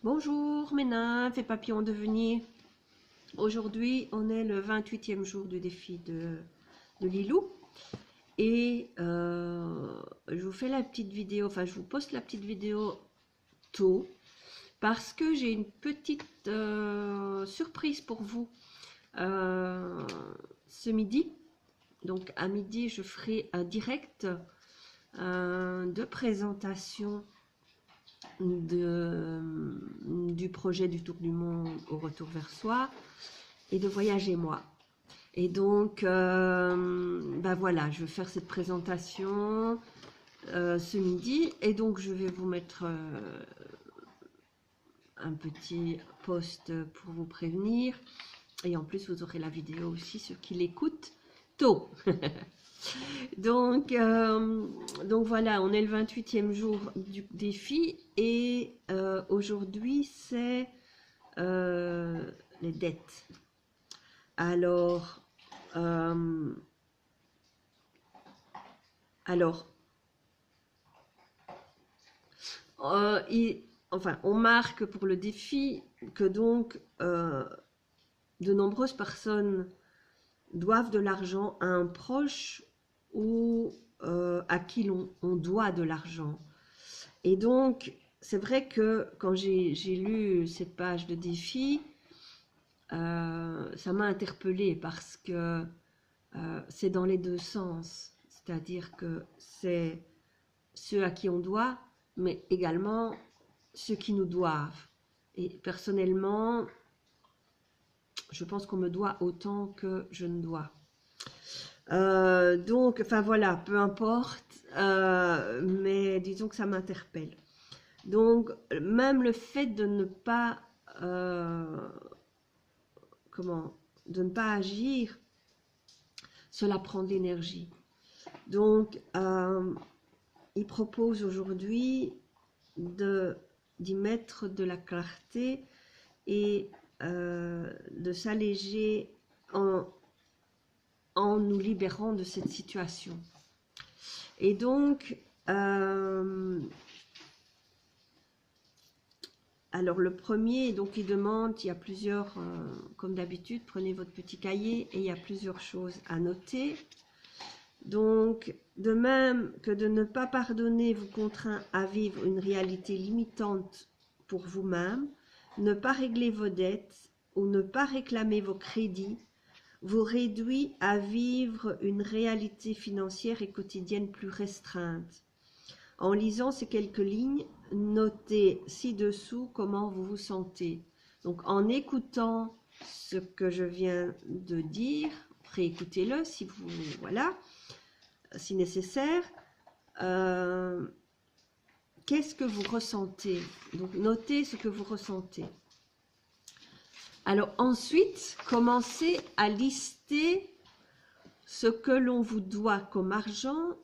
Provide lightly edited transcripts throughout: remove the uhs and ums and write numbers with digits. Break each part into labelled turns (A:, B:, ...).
A: Bonjour mes nymphes et papillons de venir. Aujourd'hui, on est le 28e jour du défi de Lilou. Et je vous fais la petite vidéo, enfin je vous poste la petite vidéo tôt. Parce que j'ai une petite surprise pour vous ce midi. Donc à midi, je ferai un direct de présentation du projet du Tour du Monde au retour vers soi et de voyager moi. Et donc, ben voilà, je vais faire cette présentation ce midi et donc je vais vous mettre un petit post pour vous prévenir. Et en plus, vous aurez la vidéo aussi, ceux qui l'écoutent tôt. Donc voilà, on est le 28e jour du défi et aujourd'hui c'est les dettes. Alors, enfin, on marque pour le défi que donc de nombreuses personnes doivent de l'argent à un proche ou à qui on doit de l'argent. Et donc, c'est vrai que quand j'ai lu cette page de défi, ça m'a interpellée parce que c'est dans les deux sens. C'est-à-dire que c'est ceux à qui on doit, mais également ceux qui nous doivent. Et personnellement, je pense qu'on me doit autant que je ne dois. Donc, enfin voilà, peu importe, mais disons que ça m'interpelle. Donc, même le fait de ne pas, de ne pas agir, cela prend de l'énergie. Donc, il propose aujourd'hui d'y mettre de la clarté et de s'alléger en nous libérant de cette situation. Et donc, alors le premier, donc il demande, il y a plusieurs, comme d'habitude, prenez votre petit cahier et il y a plusieurs choses à noter. Donc, de même que de ne pas pardonner vous contraint à vivre une réalité limitante pour vous-même, ne pas régler vos dettes ou ne pas réclamer vos crédits vous réduit à vivre une réalité financière et quotidienne plus restreinte. En lisant ces quelques lignes, notez ci-dessous comment vous vous sentez. Donc, en écoutant ce que je viens de dire, réécoutez-le si vous, voilà, si nécessaire. Qu'est-ce que vous ressentez? Donc, notez ce que vous ressentez. Alors ensuite, commencez à lister ce que l'on vous doit comme argent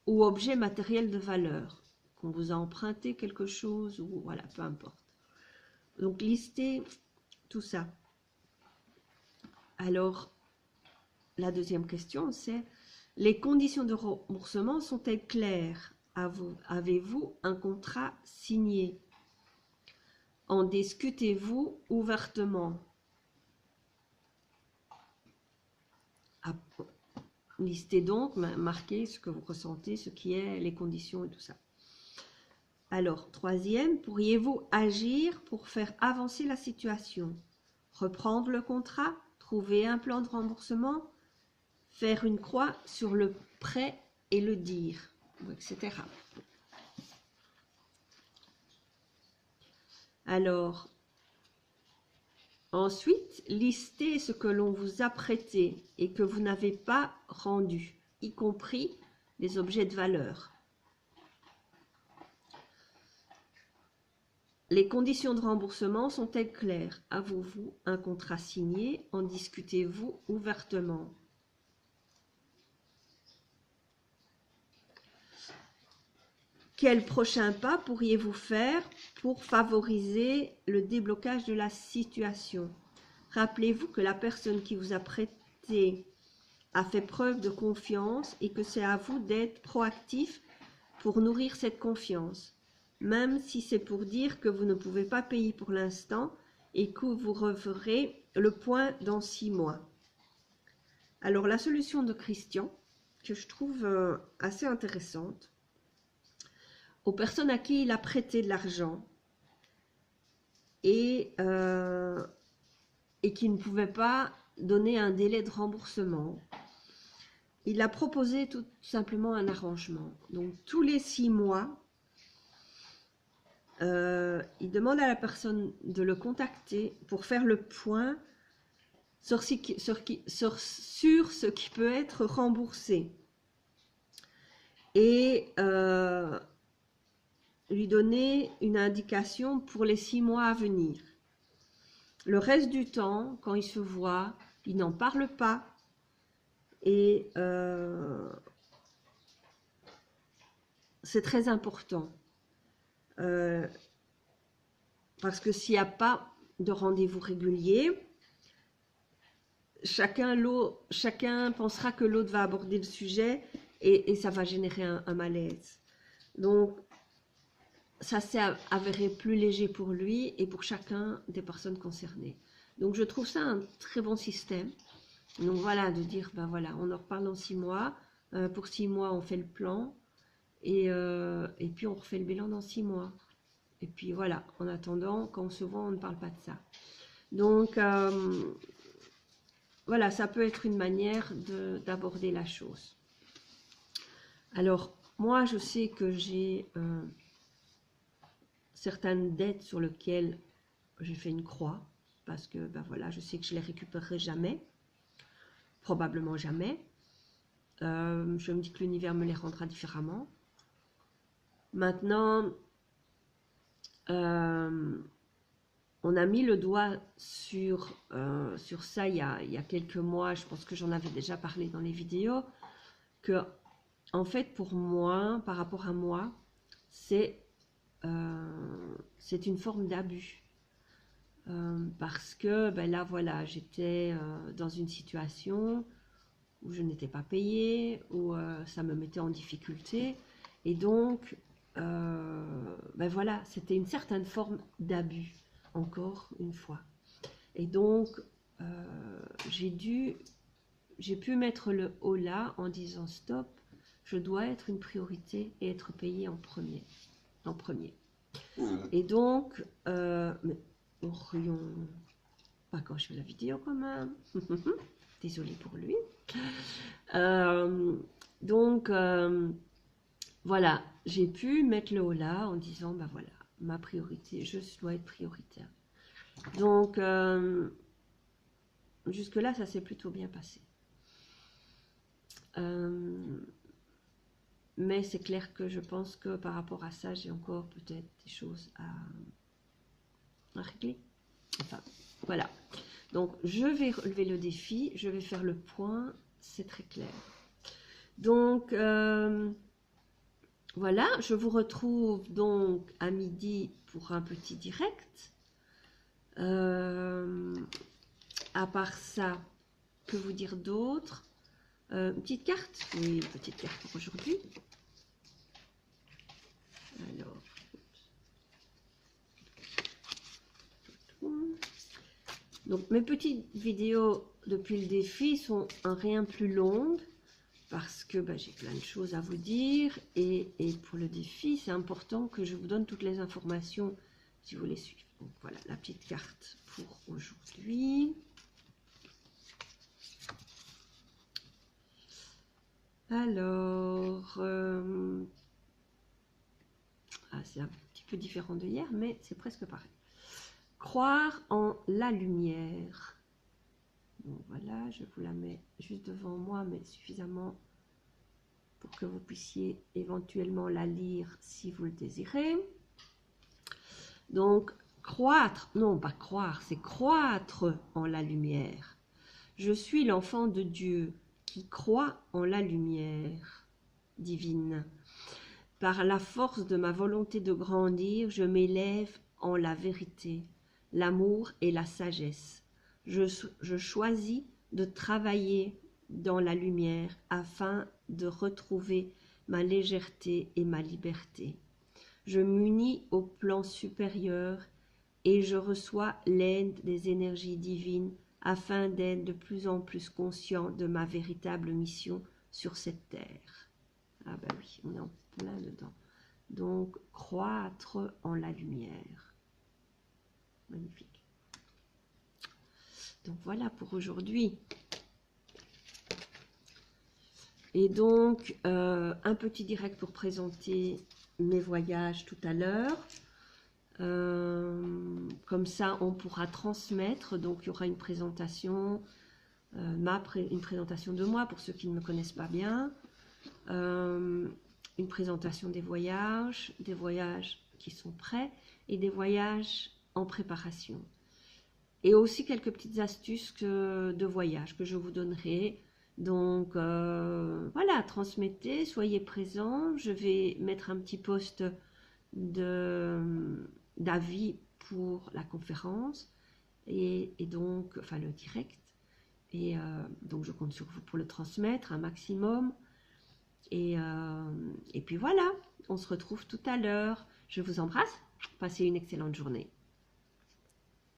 A: ou objet matériel de valeur, qu'on vous a emprunté quelque chose ou voilà, peu importe. Donc listez tout ça. Alors, la deuxième question, c'est les conditions de remboursement sont-elles claires? Avez-vous un contrat signé? En discutez-vous ouvertement? Listez donc, marquez ce que vous ressentez, ce qui est, les conditions et tout ça. Alors, troisième, pourriez-vous agir pour faire avancer la situation? Reprendre le contrat, trouver un plan de remboursement, faire une croix sur le prêt et le dire, etc. Alors, ensuite, listez ce que l'on vous a prêté et que vous n'avez pas rendu, y compris les objets de valeur. Les conditions de remboursement sont-elles claires? Avez-vous un contrat signé? En discutez-vous ouvertement? Quel prochain pas pourriez-vous faire pour favoriser le déblocage de la situation? Rappelez-vous que la personne qui vous a prêté a fait preuve de confiance et que c'est à vous d'être proactif pour nourrir cette confiance. même si c'est pour dire que vous ne pouvez pas payer pour l'instant et que vous referez le point dans 6 mois. Alors la solution de Christian, que je trouve assez intéressante, aux personnes à qui il a prêté de l'argent et qui ne pouvaient pas donner un délai de remboursement, il a proposé tout simplement un arrangement. Donc tous les 6 mois, il demande à la personne de le contacter pour faire le point sur ce qui peut être remboursé et lui donner une indication pour les 6 mois à venir. Le reste du temps, quand il se voit, il n'en parle pas et c'est très important. Parce que s'il n'y a pas de rendez-vous régulier, chacun pensera que l'autre va aborder le sujet et ça va générer un malaise. Donc, ça s'est avéré plus léger pour lui et pour chacun des personnes concernées. Donc, je trouve ça un très bon système. Donc, voilà, de dire, ben voilà, on en reparle dans 6 mois. Pour 6 mois, on fait le plan et puis on refait le bilan dans 6 mois. Et puis voilà, en attendant, quand on se voit, on ne parle pas de ça. Donc, voilà, ça peut être une manière d'aborder la chose. Alors, moi, je sais que j'ai certaines dettes sur lesquelles j'ai fait une croix, parce que, ben voilà, je sais que je les récupérerai jamais, probablement jamais. Je me dis que l'univers me les rendra différemment. Maintenant, on a mis le doigt sur ça il y a quelques mois, je pense que j'en avais déjà parlé dans les vidéos, que en fait pour moi, par rapport à moi, c'est une forme d'abus. Parce que ben là voilà, j'étais dans une situation où je n'étais pas payée, où ça me mettait en difficulté, et donc ben voilà, c'était une certaine forme d'abus, encore une fois. Et donc, j'ai pu mettre le haut là en disant stop, je dois être une priorité et être payée en premier. Et donc, mais aurions pas quand je fais la vidéo quand même. Désolée pour lui. Donc, voilà, j'ai pu mettre le haut là en disant, ben voilà, ma priorité, je dois être prioritaire. Donc, jusque-là, ça s'est plutôt bien passé. Mais c'est clair que je pense que par rapport à ça, j'ai encore peut-être des choses à régler. Enfin, voilà. Donc, je vais relever le défi, je vais faire le point, c'est très clair. Donc, voilà, je vous retrouve donc à midi pour un petit direct. À part ça, que vous dire d'autre? Une petite carte? Oui, une petite carte pour aujourd'hui. Alors, donc mes petites vidéos depuis le défi sont un rien plus longues parce que ben, j'ai plein de choses à vous dire et pour le défi, c'est important que je vous donne toutes les informations si vous voulez suivre. Donc voilà la petite carte pour aujourd'hui. Alors, c'est un petit peu différent de hier, mais c'est presque pareil. Croire en la lumière. Donc voilà, je vous la mets juste devant moi, mais suffisamment pour que vous puissiez éventuellement la lire si vous le désirez. Donc, croître, non pas croire, c'est croître en la lumière. Je suis l'enfant de Dieu qui croit en la lumière divine. Par la force de ma volonté de grandir, je m'élève en la vérité, l'amour et la sagesse. Je choisis de travailler dans la lumière afin de retrouver ma légèreté et ma liberté. je m'unis au plan supérieur et je reçois l'aide des énergies divines afin d'être de plus en plus conscient de ma véritable mission sur cette terre. Ah ben oui, on est en plein dedans. Donc, croître en la lumière. Magnifique. Donc voilà pour aujourd'hui. Et donc, un petit direct pour présenter mes voyages tout à l'heure. Comme ça, on pourra transmettre. Donc, il y aura une présentation, une présentation de moi pour ceux qui ne me connaissent pas bien. Une présentation des voyages qui sont prêts et des voyages en préparation. Et aussi quelques petites astuces de voyage que je vous donnerai. Donc voilà, transmettez, soyez présents. Je vais mettre un petit post d'avis pour la conférence et donc, enfin le direct. Et donc je compte sur vous pour le transmettre un maximum. Et puis voilà, on se retrouve tout à l'heure. Je vous embrasse. Passez une excellente journée.